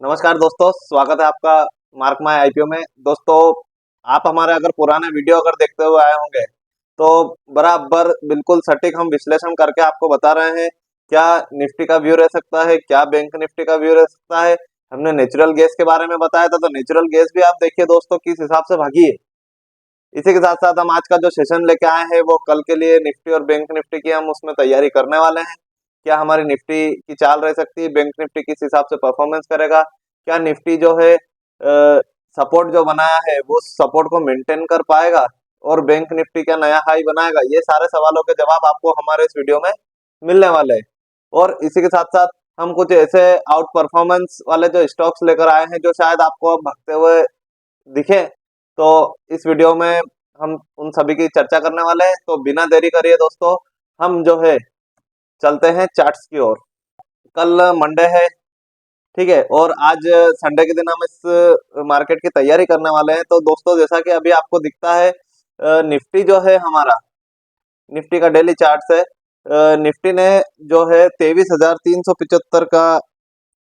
नमस्कार दोस्तों, स्वागत है आपका मार्क माय आईपीओ में। दोस्तों, आप हमारे अगर पुराने वीडियो अगर देखते हुए आए होंगे तो बराबर बिल्कुल सटीक हम विश्लेषण करके आपको बता रहे हैं क्या निफ्टी का व्यू रह सकता है, क्या बैंक निफ्टी का व्यू रह सकता है। हमने नेचुरल गैस के बारे में बताया था, तो नेचुरल गैस भी आप देखिए दोस्तों किस हिसाब से भागी है। इसी के साथ साथ हम आज का जो सेशन लेके आए हैं वो कल के लिए निफ्टी और बैंक निफ्टी की हम उसमें तैयारी करने वाले हैं। क्या हमारी निफ्टी की चाल रह सकती है, बैंक निफ्टी किस हिसाब से परफॉर्मेंस करेगा, क्या निफ्टी जो है सपोर्ट जो बनाया है वो सपोर्ट को मेंटेन कर पाएगा, और बैंक निफ्टी क्या नया हाई बनाएगा। ये सारे सवालों के जवाब आपको हमारे इस वीडियो में मिलने वाले हैं। और इसी के साथ साथ हम कुछ ऐसे आउट परफॉर्मेंस वाले जो स्टॉक्स लेकर आए हैं जो शायद आपको अब भागते हुए दिखे, तो इस वीडियो में हम उन सभी की चर्चा करने वाले हैं। तो बिना देरी करिए दोस्तों, हम जो है चलते हैं चार्ट्स की ओर। कल मंडे है, ठीक है, और आज संडे के दिन हम इस मार्केट की तैयारी करने वाले हैं। तो दोस्तों, जैसा कि अभी आपको दिखता है, निफ्टी जो है हमारा, निफ्टी का डेली चार्ट है। निफ्टी ने जो है 23,375 का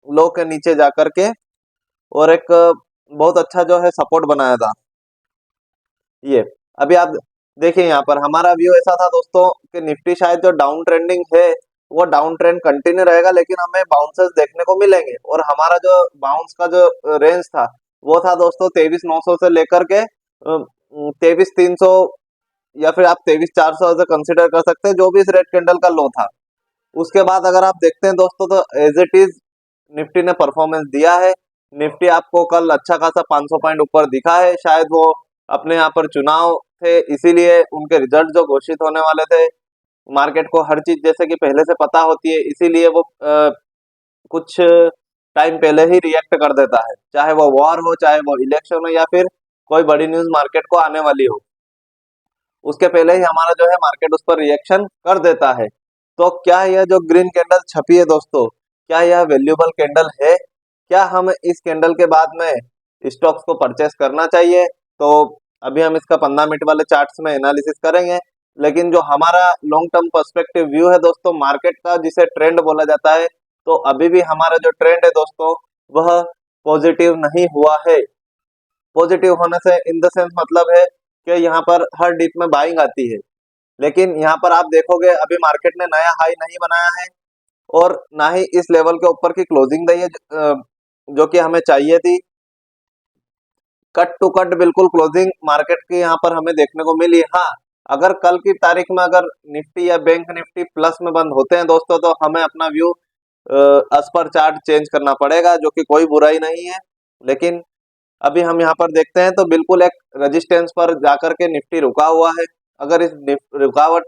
लो के नीचे जा करके और एक बहुत अच्छा जो है सपोर्ट बनाया था। ये अभी आप देखिए, यहाँ पर हमारा व्यू ऐसा था दोस्तों कि निफ्टी शायद जो डाउन ट्रेंडिंग है वो डाउन ट्रेंड कंटिन्यू रहेगा, लेकिन हमें बाउंसेस देखने को मिलेंगे। और हमारा जो बाउंस का जो रेंज था वो था दोस्तों 23,900 से लेकर के 23,300, या फिर आप 23,400 से कंसिडर कर सकते हैं, जो भी इस रेड कैंडल का लो था। उसके बाद अगर आप देखते हैं दोस्तों तो एज इट इज निफ्टी ने परफॉर्मेंस दिया है। निफ्टी आपको कल अच्छा खासा 500 पॉइंट ऊपर दिखा है। शायद वो अपने यहाँ पर चुनाव थे, इसीलिए उनके रिजल्ट जो घोषित होने वाले थे, मार्केट को हर चीज जैसे कि पहले से पता होती है, इसीलिए वो कुछ टाइम पहले ही रिएक्ट कर देता है, चाहे वो वॉर हो, चाहे वो इलेक्शन हो, या फिर कोई बड़ी न्यूज मार्केट को आने वाली हो, उसके पहले ही हमारा जो है मार्केट उस पर रिएक्शन कर देता है। तो क्या यह जो ग्रीन कैंडल छपी है दोस्तों, क्या यह वैल्यूएबल कैंडल है? क्या हम इस कैंडल के बाद में स्टॉक्स को परचेस करना चाहिए? तो अभी हम इसका 15 मिनट वाले चार्ट्स में एनालिसिस करेंगे। लेकिन जो हमारा लॉन्ग टर्म पर्सपेक्टिव व्यू है दोस्तों मार्केट का, जिसे ट्रेंड बोला जाता है, तो अभी भी हमारा जो ट्रेंड है दोस्तों वह पॉजिटिव नहीं हुआ है। पॉजिटिव होने से इन द सेंस मतलब है कि यहाँ पर हर डिप में बाइंग आती है, लेकिन यहाँ पर आप देखोगे अभी मार्केट ने नया हाई नहीं बनाया है और ना ही इस लेवल के ऊपर की क्लोजिंग दी है जो कि हमें चाहिए थी। कट टू कट बिल्कुल क्लोजिंग मार्केट की यहाँ पर हमें देखने को मिली। हाँ, अगर कल की तारीख में अगर निफ्टी या बैंक निफ्टी प्लस में बंद होते हैं दोस्तों, तो हमें अपना व्यू एज पर चार्ट चेंज करना पड़ेगा, जो कि कोई बुराई नहीं है। लेकिन अभी हम यहाँ पर देखते हैं तो बिल्कुल एक रेजिस्टेंस पर जाकर के निफ्टी रुका हुआ है। अगर इस रुकावट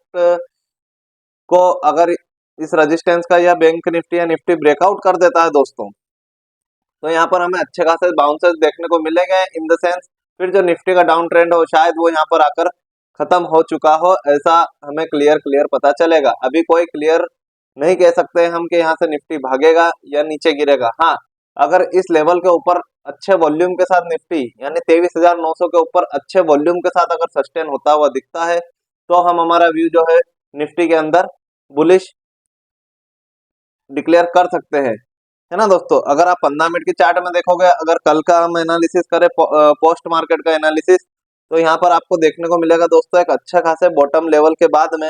को, अगर इस रेजिस्टेंस का या बैंक निफ्टी या निफ्टी ब्रेकआउट कर देता है दोस्तों, तो यहाँ पर हमें अच्छे खासे बाउंसेस देखने को मिलेंगे। इन द सेंस फिर जो निफ्टी का डाउन ट्रेंड हो शायद वो यहाँ पर आकर खत्म हो चुका हो, ऐसा हमें क्लियर क्लियर पता चलेगा। अभी कोई क्लियर नहीं कह सकते हम कि यहाँ से निफ्टी भागेगा या नीचे गिरेगा। हाँ, अगर इस लेवल के ऊपर अच्छे वॉल्यूम के साथ निफ्टी यानी 23,900 के ऊपर अच्छे वॉल्यूम के साथ अगर सस्टेन होता हुआ दिखता है, तो हम हमारा व्यू जो है निफ्टी के अंदर बुलिश डिक्लेयर कर सकते हैं, है ना दोस्तों। अगर आप 15 मिनट की चार्ट में देखोगे, अगर कल का हम एनालिसिस करें पोस्ट मार्केट का एनालिसिस, तो यहाँ पर आपको देखने को मिलेगा दोस्तों एक अच्छा खासे बॉटम लेवल के बाद में,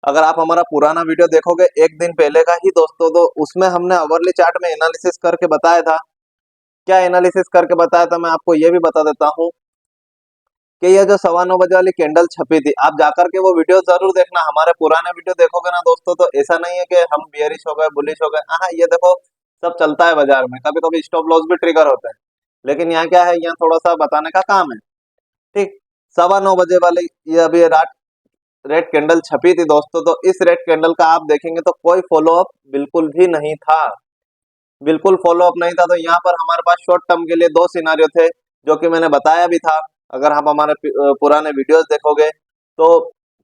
अगर आप हमारा पुराना वीडियो देखोगे एक दिन पहले का ही दोस्तों, तो उसमें हमने अवरली चार्ट में एनालिसिस करके बताया था। क्या एनालिसिस करके बताया था, मैं आपको ये भी बता देता हूँ कि ये जो 9:15 वाली कैंडल छपी थी, आप जाकर के वो वीडियो जरूर देखना। हमारे पुराने वीडियो देखोगे ना दोस्तों, तो ऐसा नहीं है कि हम बियरिश हो गए, बुलिश हो गए। हाँ, ये देखो सब चलता है बाजार में, कभी कभी स्टॉप लॉस भी ट्रिगर होता है, लेकिन यहाँ क्या है, यहाँ थोड़ा सा बताने का काम है। ठीक, 9:15 वाली ये अभी रात रेड कैंडल छपी थी दोस्तों, तो इस रेड कैंडल का आप देखेंगे तो कोई फॉलो अप बिल्कुल भी नहीं था, बिल्कुल फॉलो अप नहीं था। तो यहाँ पर हमारे पास शॉर्ट टर्म के लिए दो सिनारियो थे, जो कि मैंने बताया भी था। अगर आप हमारे पुराने वीडियोस देखोगे, तो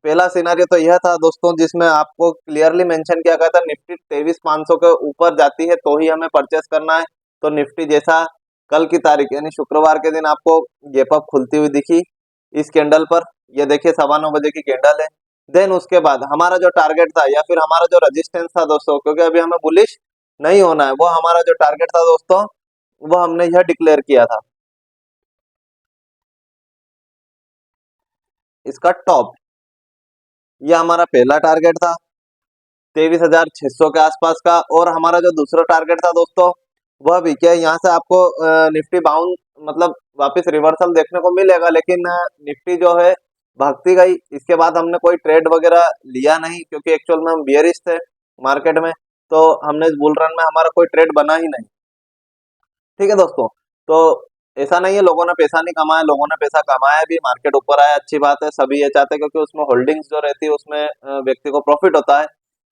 पहला सिनारियो तो यह था दोस्तों, जिसमें आपको क्लियरली मेंशन किया गया था निफ्टी 23,500 के ऊपर जाती है तो ही हमें परचेस करना है। तो निफ्टी जैसा कल की तारीख यानी शुक्रवार के दिन आपको गैप अप खुलती हुई दिखी इस कैंडल पर, ये देखिए 9:15 की कैंडल है। देन उसके बाद हमारा जो टारगेट था या फिर हमारा जो रजिस्टेंस था दोस्तों, क्योंकि अभी हमें बुलिश नहीं होना है। वो हमारा जो टारगेट था दोस्तों, वो हमने यह डिक्लेयर किया था। इसका टॉप, ये हमारा पहला टारगेट था 23,600 के आसपास का। और हमारा जो दूसरा टारगेट था दोस्तों, वह भी क्या, यहाँ से आपको निफ्टी बाउंस मतलब वापस रिवर्सल देखने को मिलेगा, लेकिन निफ्टी जो है भागती गई। इसके बाद हमने कोई ट्रेड वगैरह लिया नहीं, क्योंकि एक्चुअल में हम बियरिश थे मार्केट में। तो हमने इस बुल रन में हमारा कोई ट्रेड बना ही नहीं। ठीक है दोस्तों। तो ऐसा नहीं है लोगों ने पैसा नहीं कमाया, लोगों ने पैसा कमाया भी, मार्केट ऊपर आया, अच्छी बात है, सभी ये चाहते हैं, क्योंकि उसमें होल्डिंग्स जो रहती है उसमें व्यक्ति को प्रॉफिट होता है।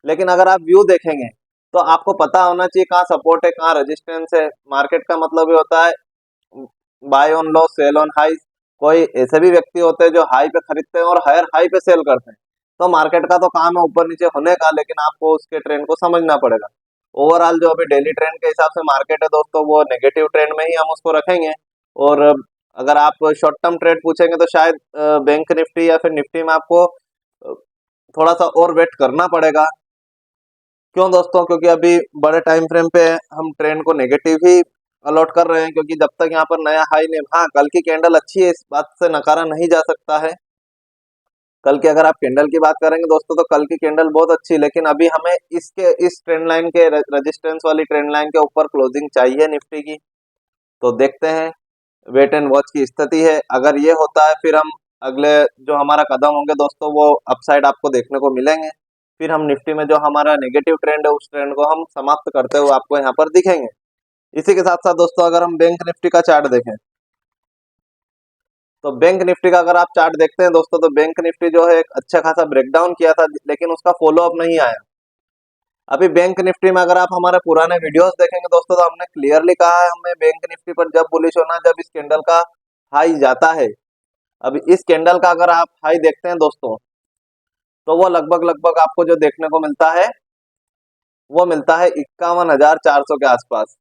लेकिन अगर आप व्यू देखेंगे तो आपको पता होना चाहिए कहाँ सपोर्ट है, कहाँ रेजिस्टेंस है। मार्केट का मतलब ये होता है buy on low sell on high. कोई ऐसे भी व्यक्ति होते हैं जो हाई पे खरीदते हैं और हायर हाई पे सेल करते हैं। तो मार्केट का तो काम है ऊपर नीचे होने का, लेकिन आपको उसके ट्रेंड को समझना पड़ेगा। ओवरऑल जो अभी डेली ट्रेंड के हिसाब से मार्केट है दोस्तों, वो नेगेटिव ट्रेंड में ही हम उसको रखेंगे। और अगर आप शॉर्ट टर्म ट्रेड पूछेंगे तो शायद बैंक निफ्टी या फिर निफ्टी में आपको थोड़ा सा और वेट करना पड़ेगा। क्यों दोस्तों? क्योंकि अभी बड़े टाइम फ्रेम पे हम ट्रेंड को नेगेटिव ही अलॉट कर रहे हैं, क्योंकि जब तक यहाँ पर नया हाई नहीं, हाँ कल की कैंडल अच्छी है, इस बात से नकारा नहीं जा सकता है। कल की अगर आप कैंडल की बात करेंगे दोस्तों, तो कल की कैंडल बहुत अच्छी है, लेकिन अभी हमें इसके इस ट्रेंड लाइन के रेजिस्टेंस वाली ट्रेंड लाइन के ऊपर क्लोजिंग चाहिए निफ्टी की। तो देखते हैं, वेट एंड वॉच की स्थिति है। अगर ये होता है फिर हम अगले जो हमारा कदम होंगे दोस्तों, वो अपसाइड आपको देखने को मिलेंगे। फिर हम निफ्टी में जो हमारा नेगेटिव ट्रेंड है उस ट्रेंड को हम समाप्त करते हुए आपको यहाँ पर दिखेंगे। इसी के साथ साथ दोस्तों, अगर हम बैंक निफ्टी का चार्ट देखें, तो बैंक निफ्टी का अगर आप चार्ट देखते हैं दोस्तों, तो बैंक निफ्टी जो है एक अच्छा खासा ब्रेकडाउन किया था, लेकिन उसका फॉलो अप नहीं आया। अभी बैंक निफ्टी में अगर आप हमारे पुराने वीडियोस देखेंगे दोस्तों, तो हमने क्लियरली कहा है हमें बैंक निफ्टी पर जब बुलिश होना, जब इस कैंडल का हाई जाता है। अभी इस कैंडल का अगर आप हाई देखते हैं दोस्तों, तो वो लगभग लगभग आपको जो देखने को मिलता है, वो मिलता है 51,400 के आसपास।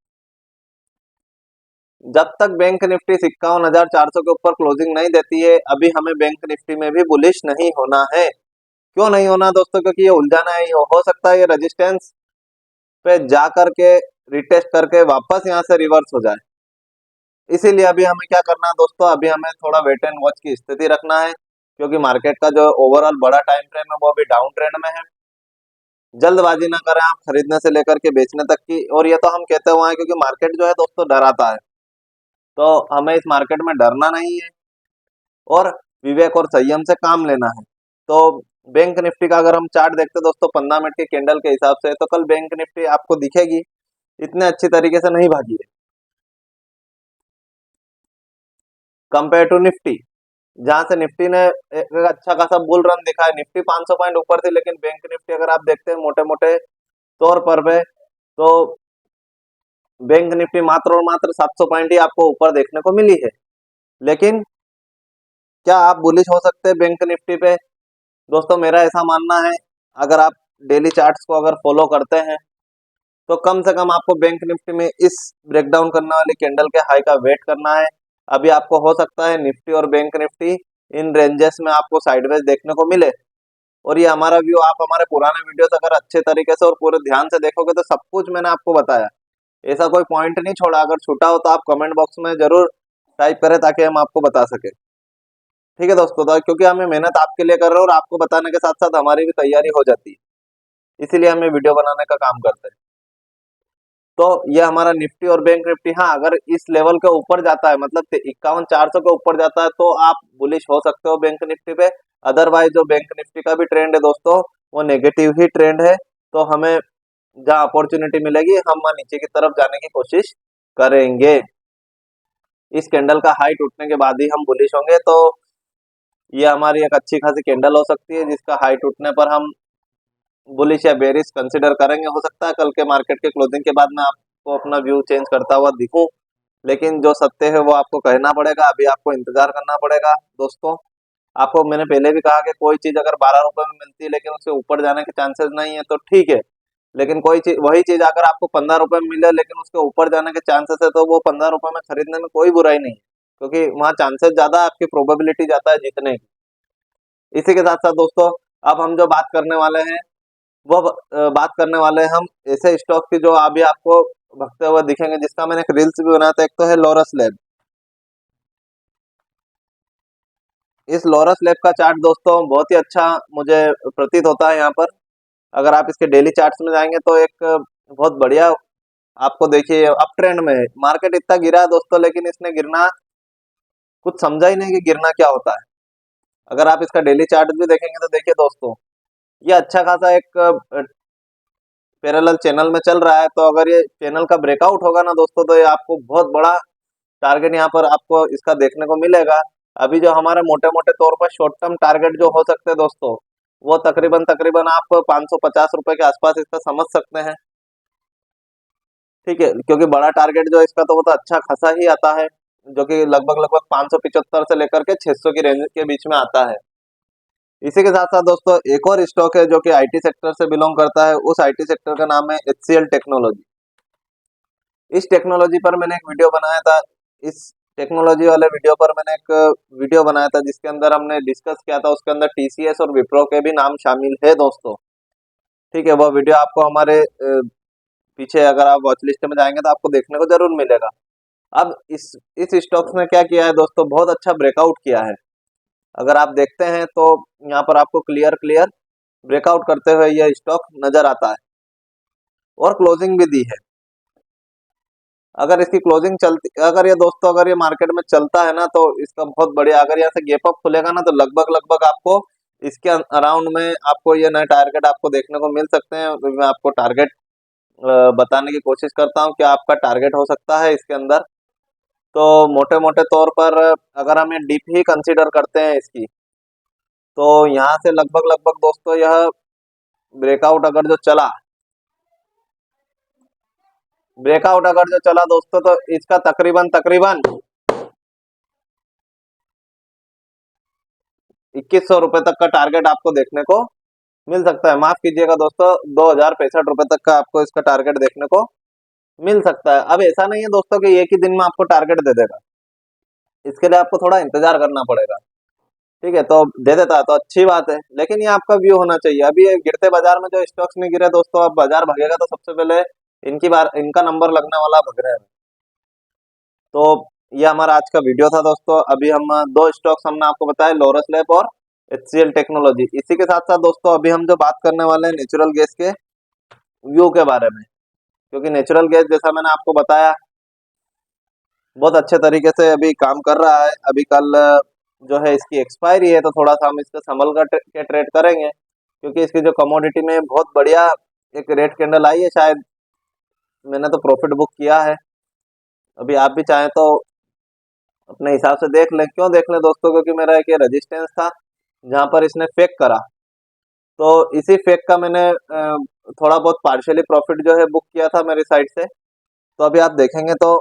जब तक बैंक निफ्टी 51,400 के ऊपर क्लोजिंग नहीं देती है, अभी हमें बैंक निफ्टी में भी बुलिश नहीं होना है। क्यों नहीं होना दोस्तों? क्योंकि ये उलझाना है, हो सकता है ये रेजिस्टेंस पे जा करके रिटेस्ट करके वापस यहाँ से रिवर्स हो जाए। इसीलिए अभी हमें क्या करना है दोस्तों, अभी हमें थोड़ा वेट एंड वॉच की स्थिति रखना है, क्योंकि मार्केट का जो ओवरऑल बड़ा टाइम फ्रेम है वो अभी डाउन ट्रेंड में है। जल्दबाजी ना करें आप खरीदने से लेकर के बेचने तक की। और ये तो हम कहते हुए हैं, क्योंकि मार्केट जो है दोस्तों डराता है, तो हमें इस मार्केट में डरना नहीं है और विवेक और संयम से काम लेना है। तो बैंक निफ्टी का अगर हम चार्ट देखते हैं दोस्तों 15 मिनट के कैंडल के हिसाब से, तो कल बैंक निफ्टी आपको दिखेगी इतने अच्छी तरीके से नहीं भागी है कंपेयर टू निफ्टी। जहां से निफ्टी ने एक अच्छा खासा बुल रन दिखा है, निफ्टी 500 पॉइंट ऊपर थी, लेकिन बैंक निफ्टी अगर आप देखते हैं मोटे मोटे तौर पर पे, तो बैंक निफ्टी मात्र और मात्र 700 पॉइंट ही आपको ऊपर देखने को मिली है। लेकिन क्या आप बुलिश हो सकते हैं बैंक निफ्टी पे? दोस्तों मेरा ऐसा मानना है, अगर आप डेली चार्ट्स को अगर फॉलो करते हैं, तो कम से कम आपको बैंक निफ्टी में इस ब्रेकडाउन करने वाली कैंडल के हाई का वेट करना है। अभी आपको हो सकता है निफ्टी और बैंक निफ्टी इन रेंजेस में आपको साइडवेज देखने को मिले। और ये हमारा व्यू, आप हमारे पुराने वीडियोस अगर अच्छे तरीके से और पूरे ध्यान से देखोगे तो सब कुछ मैंने आपको बताया, ऐसा कोई पॉइंट नहीं छोड़ा। अगर छूटा हो तो आप कमेंट बॉक्स में जरूर टाइप करें, ताकि हम आपको बता सके। ठीक है दोस्तों, तो क्योंकि हमें मेहनत आपके लिए कर रहे हैं और आपको बताने के साथ साथ हमारी भी तैयारी हो जाती है, इसीलिए हमें वीडियो बनाने का काम करते हैं। तो ये हमारा निफ्टी और बैंक निफ्टी, हाँ अगर इस लेवल के ऊपर जाता है, मतलब 51,400 के ऊपर जाता है, तो आप बुलिश हो सकते हो बैंक निफ्टी पे। अदरवाइज जो बैंक निफ्टी का भी ट्रेंड है दोस्तों, वो नेगेटिव ही ट्रेंड है। तो हमें जहाँ अपॉर्चुनिटी मिलेगी हम वहाँ नीचे की तरफ जाने की कोशिश करेंगे। इस कैंडल का हाई टूटने के बाद ही हम बुलिश होंगे। तो ये हमारी एक अच्छी खासी कैंडल हो सकती है, जिसका हाई टूटने पर हम बुलिश या बेरिश कंसिडर करेंगे। हो सकता है कल के मार्केट के क्लोजिंग के बाद मैं आपको अपना व्यू चेंज करता हुआ दिखूं, लेकिन जो सत्य है वो आपको कहना पड़ेगा। अभी आपको इंतजार करना पड़ेगा दोस्तों। आपको मैंने पहले भी कहा कि कोई चीज अगर 12 रुपए में मिलती है लेकिन उससे ऊपर जाने के चांसेस नहीं है, तो ठीक है। लेकिन कोई चीज, वही चीज अगर आपको 15 रुपए में मिले लेकिन उसके ऊपर जाने के चांसेस है, तो वो 15 रुपए में खरीदने में कोई बुराई नहीं है, क्योंकि वहाँ चांसेस ज्यादा है, आपकी प्रोबेबिलिटी ज्यादा है जीतने की। इसी के साथ साथ दोस्तों, अब हम जो बात करने वाले हैं वो बात करने वाले हैं हम ऐसे स्टॉक की जो अभी आपको भगते हुए दिखेंगे, जिसका मैंने एक रील्स भी बनाया था। एक तो है लोरस लैब। इस लोरस लैब का चार्ट दोस्तों बहुत ही अच्छा मुझे प्रतीत होता है यहाँ पर। अगर आप इसके डेली चार्ट्स में जाएंगे तो एक बहुत बढ़िया आपको देखिए अप ट्रेंड में है। मार्केट इतना गिरा है दोस्तों, लेकिन इसने गिरना कुछ समझा ही नहीं कि गिरना क्या होता है। अगर आप इसका डेली चार्ट भी देखेंगे तो देखिए दोस्तों, ये अच्छा खासा एक पैरेलल चैनल में चल रहा है। तो अगर ये चैनल का ब्रेकआउट होगा ना दोस्तों, तो ये आपको बहुत बड़ा टारगेट यहाँ पर आपको इसका देखने को मिलेगा। अभी जो हमारे मोटे मोटे तौर पर शॉर्ट टर्म टारगेट जो हो सकते हैं दोस्तों, वो तकरीबन तकरीबन आप 550 रुपए के आसपास इसका समझ सकते हैं। ठीक है, क्योंकि बड़ा टारगेट जो है इसका तो वो तो अच्छा खासा ही आता है, जो कि लगभग लगभग 575 से लेकर के 600 की रेंज के बीच में आता है। इसी के साथ साथ दोस्तों एक और स्टॉक है जो कि आईटी सेक्टर से बिलोंग करता है। उस आईटी सेक्टर का नाम है एचसीएल टेक्नोलॉजी। इस टेक्नोलॉजी पर मैंने एक वीडियो बनाया था। इस टेक्नोलॉजी वाले वीडियो पर मैंने एक वीडियो बनाया था, जिसके अंदर हमने डिस्कस किया था। उसके अंदर टीसीएस और विप्रो के भी नाम शामिल है दोस्तों। ठीक है, वो वीडियो आपको हमारे पीछे अगर आप वॉच लिस्ट में जाएंगे तो आपको देखने को जरूर मिलेगा। अब इस स्टॉक्स ने क्या किया है दोस्तों, बहुत अच्छा ब्रेकआउट किया है। अगर आप देखते हैं तो यहाँ पर आपको क्लियर क्लियर ब्रेकआउट करते हुए यह स्टॉक नजर आता है, और क्लोजिंग भी दी है। अगर इसकी क्लोजिंग चलती, अगर ये दोस्तों अगर ये मार्केट में चलता है ना, तो इसका बहुत बढ़िया, अगर यहाँ से गैप अप खुलेगा ना, तो लगभग लगभग आपको इसके अराउंड में आपको ये नए टारगेट आपको देखने को मिल सकते हैं। तो मैं आपको टारगेट बताने की कोशिश करता हूँ कि आपका टारगेट हो सकता है इसके अंदर। तो मोटे मोटे तौर पर अगर हम ये डीप ही कंसीडर करते हैं इसकी, तो यहाँ से लगभग लगभग दोस्तों यह ब्रेकआउट अगर जो चला, ब्रेकआउट अगर जो चला दोस्तों, तो इसका तकरीबन तकरीबन 2100 रुपए तक का टारगेट आपको देखने को मिल सकता है। माफ कीजिएगा दोस्तों, 2065 रुपए तक का आपको इसका टारगेट देखने को मिल सकता है। अब ऐसा नहीं है दोस्तों कि एक ही दिन में आपको टारगेट दे देगा, इसके लिए आपको थोड़ा इंतजार करना पड़ेगा। ठीक है, तो दे देता है तो अच्छी बात है, लेकिन ये आपका व्यू होना चाहिए। अभी ये गिरते बाजार में जो स्टॉक्स नहीं गिरे दोस्तों, अब बाजार भगेगा तो सबसे पहले इनका नंबर लगने वाला भग रहा है। तो ये हमारा आज का वीडियो था दोस्तों। अभी हम दो स्टॉक्स हमने आपको बताए, लोरस लैब और एचसीएल टेक्नोलॉजी। इसी के साथ साथ दोस्तों अभी हम जो बात करने वाले हैं नेचुरल गैस के व्यू के बारे में, क्योंकि नेचुरल गैस जैसा मैंने आपको बताया बहुत अच्छे तरीके से अभी काम कर रहा है। अभी कल जो है इसकी एक्सपायरी है, तो थोड़ा सा हम इसका संभल कर के ट्रेड करेंगे, क्योंकि इसकी जो कमोडिटी में बहुत बढ़िया एक रेड कैंडल आई है। शायद मैंने तो प्रॉफिट बुक किया है। अभी आप भी चाहें तो अपने हिसाब से देख लें। क्यों देख लें दोस्तों, क्योंकि मेरा एक ये रजिस्टेंस था जहां पर इसने फेक करा, तो इसी फेक का मैंने थोड़ा बहुत पार्शियली प्रॉफिट जो है बुक किया था मेरी साइड से। तो अभी आप देखेंगे तो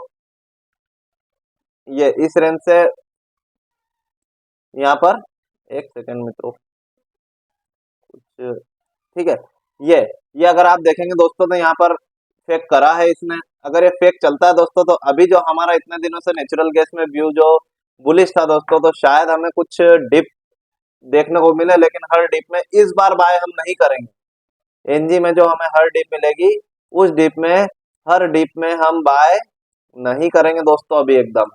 ये इस रेंज से यहाँ पर, एक सेकेंड मित्रों कुछ, ठीक है, ये अगर आप देखेंगे दोस्तों तो यहाँ पर फेक करा है इसने। अगर ये फेक चलता है दोस्तों, तो अभी जो हमारा इतने दिनों से नेचुरल गैस में व्यू जो बुलिश था दोस्तों, तो शायद हमें कुछ डिप देखने को मिले। लेकिन हर डिप में इस बार बाय हम नहीं करेंगे। एनजी में जो हमें हर डिप मिलेगी, उस डिप में हर डिप में हम बाय नहीं करेंगे दोस्तों अभी एकदम।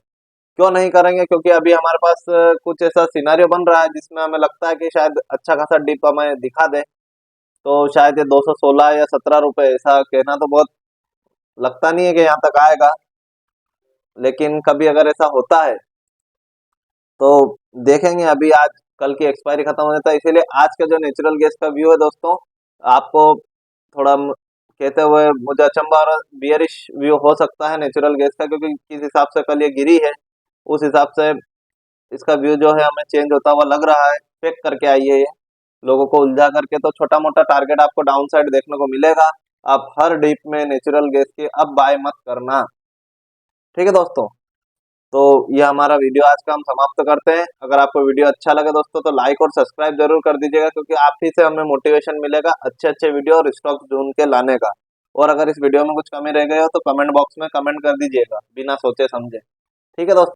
क्यों नहीं करेंगे, क्योंकि अभी हमारे पास कुछ ऐसा सिनारियो बन रहा है जिसमें हमें लगता है कि शायद अच्छा खासा डिप हमें दिखा दे। तो शायद ये 216 या 17 रुपए, ऐसा कहना तो बहुत लगता नहीं है कि यहाँ तक आएगा, लेकिन कभी अगर ऐसा होता है तो देखेंगे। अभी आज कल की एक्सपायरी खत्म हो जाता है, इसीलिए आज का जो नेचुरल गैस का व्यू है दोस्तों, आपको थोड़ा कहते हुए मुझे अचंभा और बियरिश व्यू हो सकता है नेचुरल गैस का, क्योंकि किस हिसाब से कल ये गिरी है, उस हिसाब से इसका व्यू जो है हमें चेंज होता हुआ लग रहा है। फेक करके आई है ये, लोगों को उलझा करके। तो छोटा मोटा टारगेट आपको डाउन साइड देखने को मिलेगा। आप हर डीप में नेचुरल गैस के अब बाय मत करना। ठीक है दोस्तों, तो ये हमारा वीडियो आज का हम समाप्त करते हैं। अगर आपको वीडियो अच्छा लगे दोस्तों, तो लाइक और सब्सक्राइब जरूर कर दीजिएगा, क्योंकि आप ही से हमें मोटिवेशन मिलेगा अच्छे अच्छे वीडियो और स्टॉक ढूंढ के लाने का। और अगर इस वीडियो में कुछ कमी रह गई हो तो कमेंट बॉक्स में कमेंट कर दीजिएगा बिना सोचे समझे। ठीक है दोस्तों।